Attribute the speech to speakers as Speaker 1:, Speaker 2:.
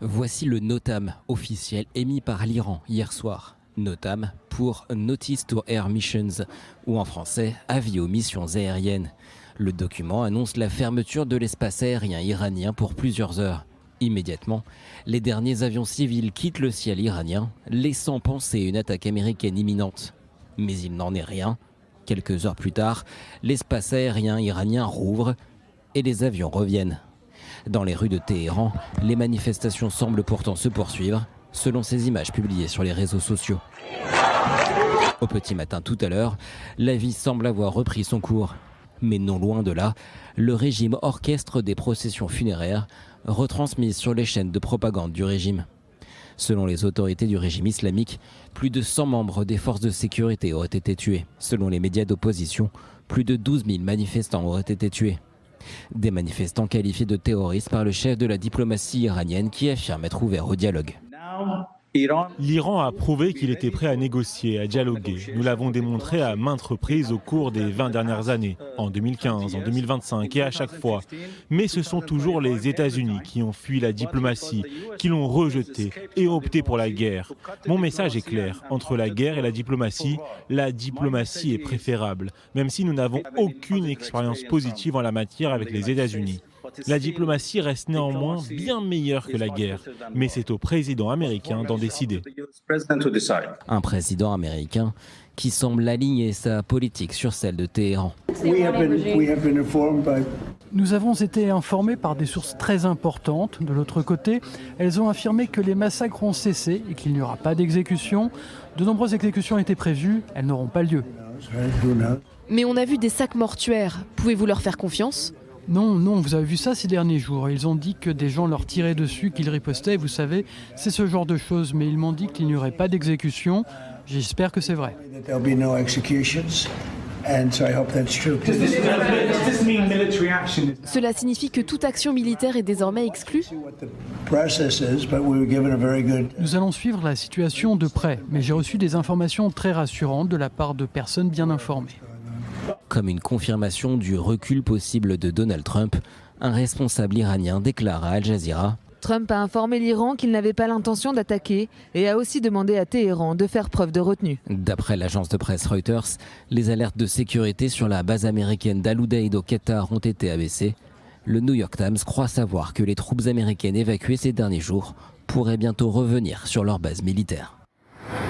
Speaker 1: Voici le NOTAM officiel émis par l'Iran hier soir. NOTAM pour Notice to Air Missions, ou en français avis aux missions aériennes. Le document annonce la fermeture de l'espace aérien iranien pour plusieurs heures. Immédiatement, les derniers avions civils quittent le ciel iranien, laissant penser une attaque américaine imminente. Mais il n'en est rien. Quelques heures plus tard, l'espace aérien iranien rouvre et les avions reviennent. Dans les rues de Téhéran, les manifestations semblent pourtant se poursuivre, selon ces images publiées sur les réseaux sociaux. Au petit matin tout à l'heure, la vie semble avoir repris son cours. Mais non loin de là, le régime orchestre des processions funéraires retransmises sur les chaînes de propagande du régime. Selon les autorités du régime islamique, plus de 100 membres des forces de sécurité auraient été tués. Selon les médias d'opposition, plus de 12 000 manifestants auraient été tués. Des manifestants qualifiés de terroristes par le chef de la diplomatie iranienne qui affirme être ouvert au dialogue.
Speaker 2: L'Iran a prouvé qu'il était prêt à négocier, à dialoguer. Nous l'avons démontré à maintes reprises au cours des 20 dernières années, en 2015, en 2025 et à chaque fois. Mais ce sont toujours les États-Unis qui ont fui la diplomatie, qui l'ont rejetée et opté pour la guerre. Mon message est clair, entre la guerre et la diplomatie est préférable, même si nous n'avons aucune expérience positive en la matière avec les États-Unis. La diplomatie reste néanmoins bien meilleure que la guerre, mais c'est au président américain d'en décider.
Speaker 1: Un président américain qui semble aligner sa politique sur celle de Téhéran.
Speaker 3: Nous avons été informés par des sources très importantes. De l'autre côté, elles ont affirmé que les massacres ont cessé et qu'il n'y aura pas d'exécution. De nombreuses exécutions étaient prévues, elles n'auront pas lieu.
Speaker 4: Mais on a vu des sacs mortuaires. Pouvez-vous leur faire confiance ?
Speaker 3: Non, vous avez vu ça ces derniers jours. Ils ont dit que des gens leur tiraient dessus, qu'ils ripostaient. Vous savez, c'est ce genre de choses. Mais ils m'ont dit qu'il n'y aurait pas d'exécution. J'espère que c'est vrai.
Speaker 4: Cela signifie que toute action militaire est désormais exclue ?
Speaker 3: Nous allons suivre la situation de près. Mais j'ai reçu des informations très rassurantes de la part de personnes bien informées.
Speaker 1: Comme une confirmation du recul possible de Donald Trump, un responsable iranien déclare à Al Jazeera :
Speaker 4: Trump a informé l'Iran qu'il n'avait pas l'intention d'attaquer et a aussi demandé à Téhéran de faire preuve de retenue.
Speaker 1: D'après l'agence de presse Reuters, les alertes de sécurité sur la base américaine d'Al Udeid au Qatar ont été abaissées. Le New York Times croit savoir que les troupes américaines évacuées ces derniers jours pourraient bientôt revenir sur leur base militaire.